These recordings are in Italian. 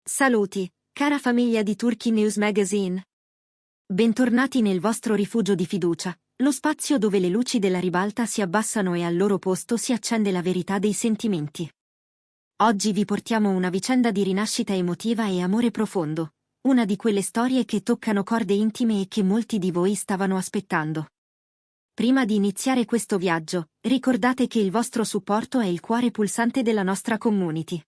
Saluti, cara famiglia di Turkey News Magazine. Bentornati nel vostro rifugio di fiducia, lo spazio dove le luci della ribalta si abbassano e al loro posto si accende la verità dei sentimenti. Oggi vi portiamo una vicenda di rinascita emotiva e amore profondo, una di quelle storie che toccano corde intime e che molti di voi stavano aspettando. Prima di iniziare questo viaggio, ricordate che il vostro supporto è il cuore pulsante della nostra community.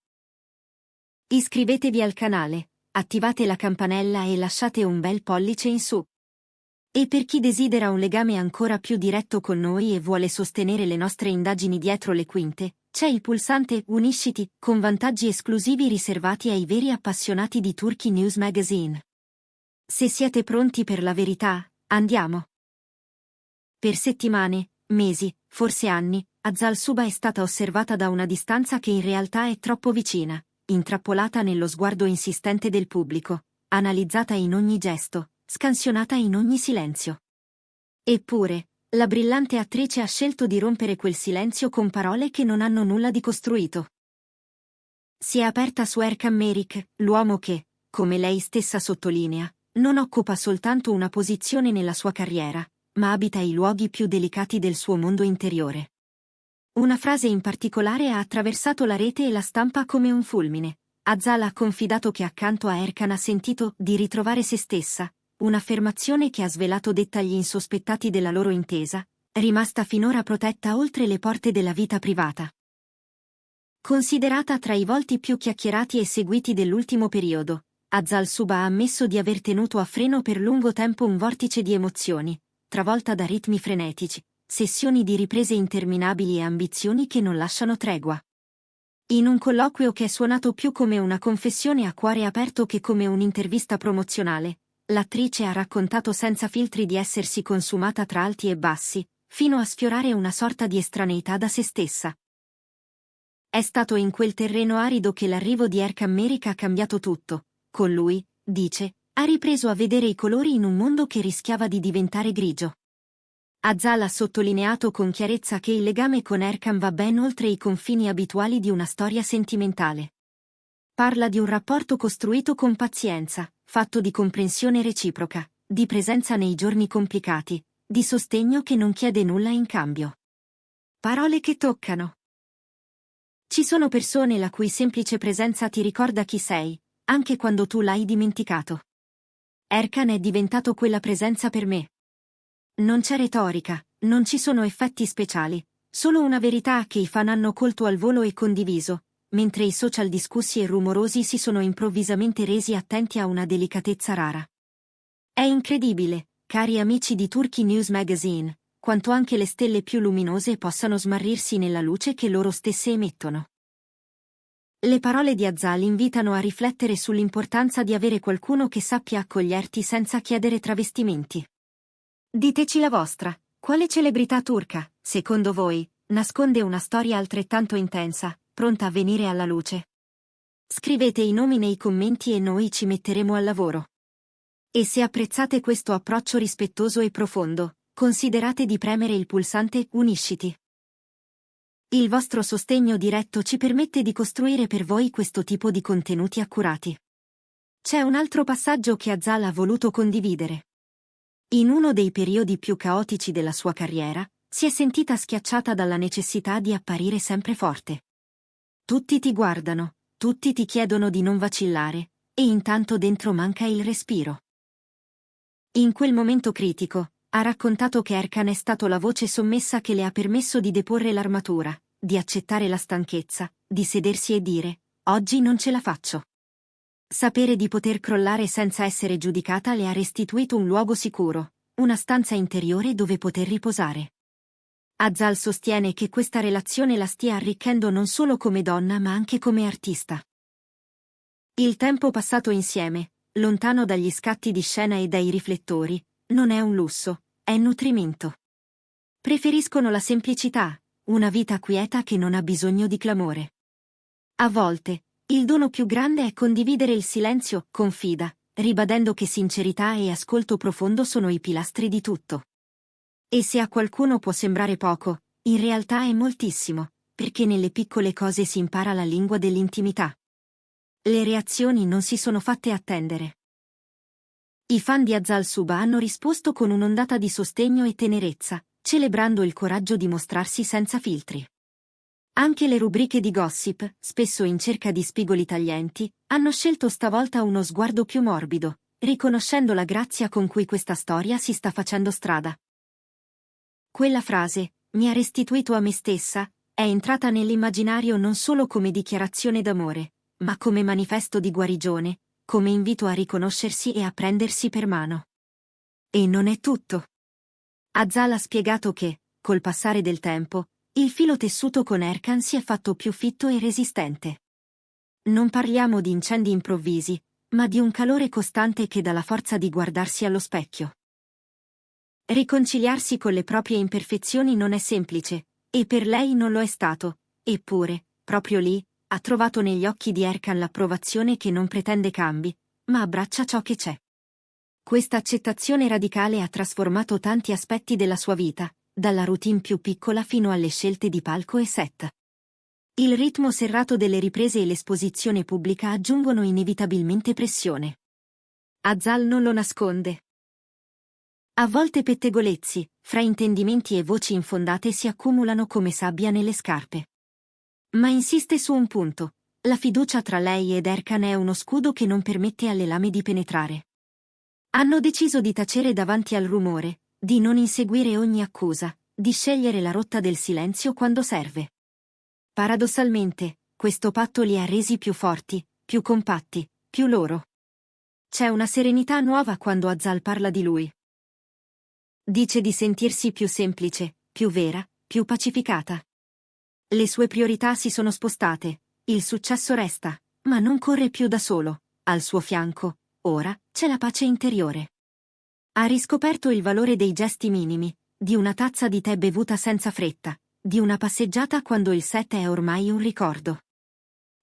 Iscrivetevi al canale, attivate la campanella e lasciate un bel pollice in su. E per chi desidera un legame ancora più diretto con noi e vuole sostenere le nostre indagini dietro le quinte, c'è il pulsante Unisciti, con vantaggi esclusivi riservati ai veri appassionati di Turkey News Magazine. Se siete pronti per la verità, andiamo! Per settimane, mesi, forse anni, Azal Suba è stata osservata da una distanza che in realtà è troppo vicina, intrappolata nello sguardo insistente del pubblico, analizzata in ogni gesto, scansionata in ogni silenzio. Eppure, la brillante attrice ha scelto di rompere quel silenzio con parole che non hanno nulla di costruito. Si è aperta su Erkan Merik, l'uomo che, come lei stessa sottolinea, non occupa soltanto una posizione nella sua carriera, ma abita i luoghi più delicati del suo mondo interiore. Una frase in particolare ha attraversato la rete e la stampa come un fulmine. Azal ha confidato che accanto a Erkan ha sentito di ritrovare se stessa, un'affermazione che ha svelato dettagli insospettati della loro intesa, rimasta finora protetta oltre le porte della vita privata. Considerata tra i volti più chiacchierati e seguiti dell'ultimo periodo, Azal Suba ha ammesso di aver tenuto a freno per lungo tempo un vortice di emozioni, travolta da ritmi frenetici, sessioni di riprese interminabili e ambizioni che non lasciano tregua. In un colloquio che è suonato più come una confessione a cuore aperto che come un'intervista promozionale, l'attrice ha raccontato senza filtri di essersi consumata tra alti e bassi, fino a sfiorare una sorta di estraneità da se stessa. È stato in quel terreno arido che l'arrivo di Erkan Merik ha cambiato tutto. Con lui, dice, ha ripreso a vedere i colori in un mondo che rischiava di diventare grigio. Azal ha sottolineato con chiarezza che il legame con Erkan va ben oltre i confini abituali di una storia sentimentale. Parla di un rapporto costruito con pazienza, fatto di comprensione reciproca, di presenza nei giorni complicati, di sostegno che non chiede nulla in cambio. Parole che toccano. Ci sono persone la cui semplice presenza ti ricorda chi sei, anche quando tu l'hai dimenticato. Erkan è diventato quella presenza per me. Non c'è retorica, non ci sono effetti speciali, solo una verità che i fan hanno colto al volo e condiviso, mentre i social discussi e rumorosi si sono improvvisamente resi attenti a una delicatezza rara. È incredibile, cari amici di Turkey News Magazine, quanto anche le stelle più luminose possano smarrirsi nella luce che loro stesse emettono. Le parole di Azal invitano a riflettere sull'importanza di avere qualcuno che sappia accoglierti senza chiedere travestimenti. Diteci la vostra, quale celebrità turca, secondo voi, nasconde una storia altrettanto intensa, pronta a venire alla luce? Scrivete i nomi nei commenti e noi ci metteremo al lavoro. E se apprezzate questo approccio rispettoso e profondo, considerate di premere il pulsante Unisciti. Il vostro sostegno diretto ci permette di costruire per voi questo tipo di contenuti accurati. C'è un altro passaggio che Azal ha voluto condividere. In uno dei periodi più caotici della sua carriera, si è sentita schiacciata dalla necessità di apparire sempre forte. Tutti ti guardano, tutti ti chiedono di non vacillare, e intanto dentro manca il respiro. In quel momento critico, ha raccontato che Erkan è stato la voce sommessa che le ha permesso di deporre l'armatura, di accettare la stanchezza, di sedersi e dire, oggi non ce la faccio. Sapere di poter crollare senza essere giudicata le ha restituito un luogo sicuro, una stanza interiore dove poter riposare. Azal sostiene che questa relazione la stia arricchendo non solo come donna ma anche come artista. Il tempo passato insieme, lontano dagli scatti di scena e dai riflettori, non è un lusso, è nutrimento. Preferiscono la semplicità, una vita quieta che non ha bisogno di clamore. A volte, il dono più grande è condividere il silenzio, confida, ribadendo che sincerità e ascolto profondo sono i pilastri di tutto. E se a qualcuno può sembrare poco, in realtà è moltissimo, perché nelle piccole cose si impara la lingua dell'intimità. Le reazioni non si sono fatte attendere. I fan di Azal Suba hanno risposto con un'ondata di sostegno e tenerezza, celebrando il coraggio di mostrarsi senza filtri. Anche le rubriche di gossip, spesso in cerca di spigoli taglienti, hanno scelto stavolta uno sguardo più morbido, riconoscendo la grazia con cui questa storia si sta facendo strada. Quella frase, "mi ha restituito a me stessa", è entrata nell'immaginario non solo come dichiarazione d'amore, ma come manifesto di guarigione, come invito a riconoscersi e a prendersi per mano. E non è tutto. Azal ha spiegato che, col passare del tempo, il filo tessuto con Erkan si è fatto più fitto e resistente. Non parliamo di incendi improvvisi, ma di un calore costante che dà la forza di guardarsi allo specchio. Riconciliarsi con le proprie imperfezioni non è semplice, e per lei non lo è stato, eppure, proprio lì, ha trovato negli occhi di Erkan l'approvazione che non pretende cambi, ma abbraccia ciò che c'è. Questa accettazione radicale ha trasformato tanti aspetti della sua vita, dalla routine più piccola fino alle scelte di palco e set. Il ritmo serrato delle riprese e l'esposizione pubblica aggiungono inevitabilmente pressione. Azal non lo nasconde. A volte pettegolezzi, fraintendimenti e voci infondate si accumulano come sabbia nelle scarpe. Ma insiste su un punto: la fiducia tra lei ed Erkan è uno scudo che non permette alle lame di penetrare. Hanno deciso di tacere davanti al rumore, di non inseguire ogni accusa, di scegliere la rotta del silenzio quando serve. Paradossalmente, questo patto li ha resi più forti, più compatti, più loro. C'è una serenità nuova quando Azal parla di lui. Dice di sentirsi più semplice, più vera, più pacificata. Le sue priorità si sono spostate, il successo resta, ma non corre più da solo, al suo fianco, ora, c'è la pace interiore. Ha riscoperto il valore dei gesti minimi, di una tazza di tè bevuta senza fretta, di una passeggiata quando il set è ormai un ricordo.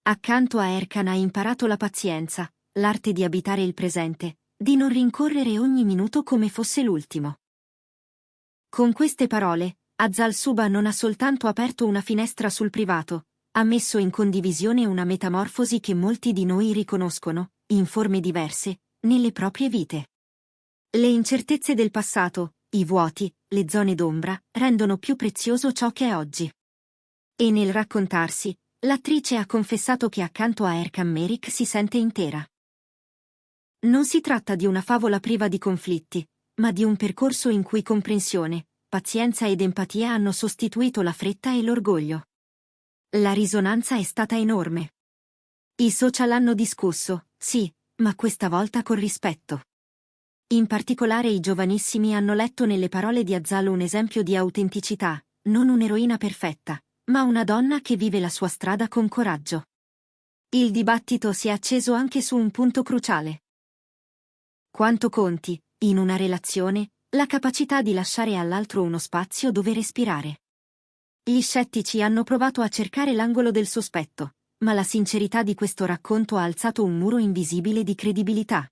Accanto a Erkan ha imparato la pazienza, l'arte di abitare il presente, di non rincorrere ogni minuto come fosse l'ultimo. Con queste parole, Azal Suba non ha soltanto aperto una finestra sul privato, ha messo in condivisione una metamorfosi che molti di noi riconoscono, in forme diverse, nelle proprie vite. Le incertezze del passato, i vuoti, le zone d'ombra, rendono più prezioso ciò che è oggi. E nel raccontarsi, l'attrice ha confessato che accanto a Erkan Merik si sente intera. Non si tratta di una favola priva di conflitti, ma di un percorso in cui comprensione, pazienza ed empatia hanno sostituito la fretta e l'orgoglio. La risonanza è stata enorme. I social hanno discusso, sì, ma questa volta con rispetto. In particolare i giovanissimi hanno letto nelle parole di Azal un esempio di autenticità, non un'eroina perfetta, ma una donna che vive la sua strada con coraggio. Il dibattito si è acceso anche su un punto cruciale. Quanto conti, in una relazione, la capacità di lasciare all'altro uno spazio dove respirare? Gli scettici hanno provato a cercare l'angolo del sospetto, ma la sincerità di questo racconto ha alzato un muro invisibile di credibilità.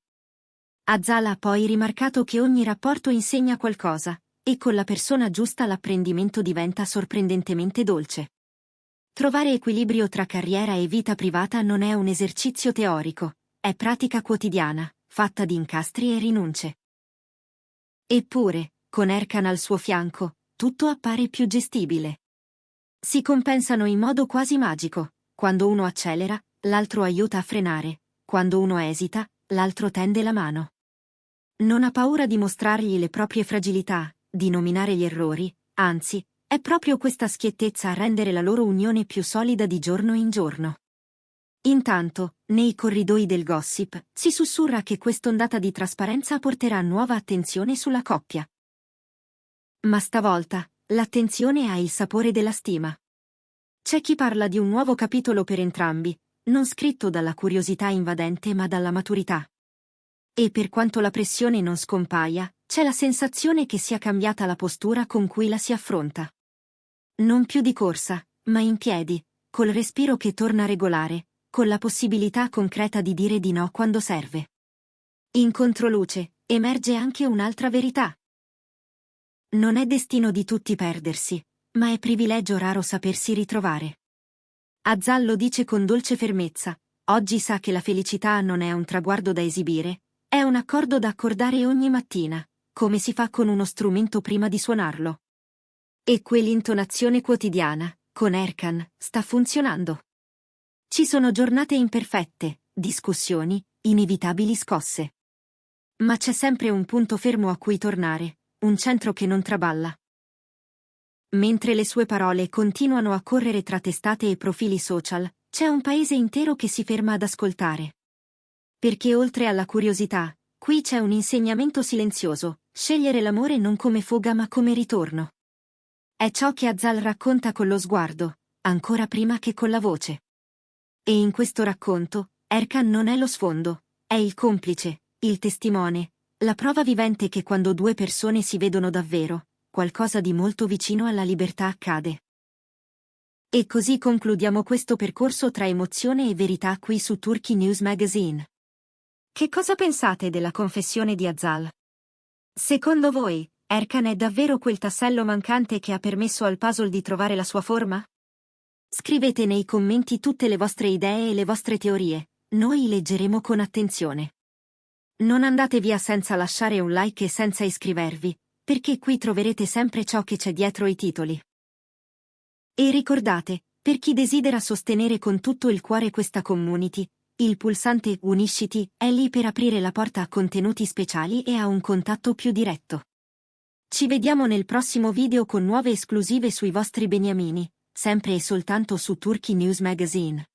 Azal ha poi rimarcato che ogni rapporto insegna qualcosa, e con la persona giusta l'apprendimento diventa sorprendentemente dolce. Trovare equilibrio tra carriera e vita privata non è un esercizio teorico, è pratica quotidiana, fatta di incastri e rinunce. Eppure, con Erkan al suo fianco, tutto appare più gestibile. Si compensano in modo quasi magico: quando uno accelera, l'altro aiuta a frenare, quando uno esita, l'altro tende la mano. Non ha paura di mostrargli le proprie fragilità, di nominare gli errori, anzi, è proprio questa schiettezza a rendere la loro unione più solida di giorno in giorno. Intanto, nei corridoi del gossip, si sussurra che quest'ondata di trasparenza porterà nuova attenzione sulla coppia. Ma stavolta, l'attenzione ha il sapore della stima. C'è chi parla di un nuovo capitolo per entrambi, non scritto dalla curiosità invadente ma dalla maturità. E per quanto la pressione non scompaia, c'è la sensazione che sia cambiata la postura con cui la si affronta. Non più di corsa, ma in piedi, col respiro che torna regolare, con la possibilità concreta di dire di no quando serve. In controluce, emerge anche un'altra verità. Non è destino di tutti perdersi, ma è privilegio raro sapersi ritrovare. Azal lo dice con dolce fermezza: Oggi sa che la felicità non è un traguardo da esibire, è un accordo da accordare ogni mattina, come si fa con uno strumento prima di suonarlo. E quell'intonazione quotidiana, con Erkan, sta funzionando. Ci sono giornate imperfette, discussioni, inevitabili scosse. Ma c'è sempre un punto fermo a cui tornare, un centro che non traballa. Mentre le sue parole continuano a correre tra testate e profili social, c'è un paese intero che si ferma ad ascoltare. Perché oltre alla curiosità, qui c'è un insegnamento silenzioso: scegliere l'amore non come fuga ma come ritorno. È ciò che Azal racconta con lo sguardo, ancora prima che con la voce. E in questo racconto, Erkan non è lo sfondo, è il complice, il testimone, la prova vivente che quando due persone si vedono davvero, qualcosa di molto vicino alla libertà accade. E così concludiamo questo percorso tra emozione e verità qui su Turkey News Magazine. Che cosa pensate della confessione di Azal? Secondo voi, Erkan è davvero quel tassello mancante che ha permesso al puzzle di trovare la sua forma? Scrivete nei commenti tutte le vostre idee e le vostre teorie, noi leggeremo con attenzione. Non andate via senza lasciare un like e senza iscrivervi, perché qui troverete sempre ciò che c'è dietro i titoli. E ricordate, per chi desidera sostenere con tutto il cuore questa community, il pulsante Unisciti è lì per aprire la porta a contenuti speciali e a un contatto più diretto. Ci vediamo nel prossimo video con nuove esclusive sui vostri beniamini, sempre e soltanto su Turkey News Magazine.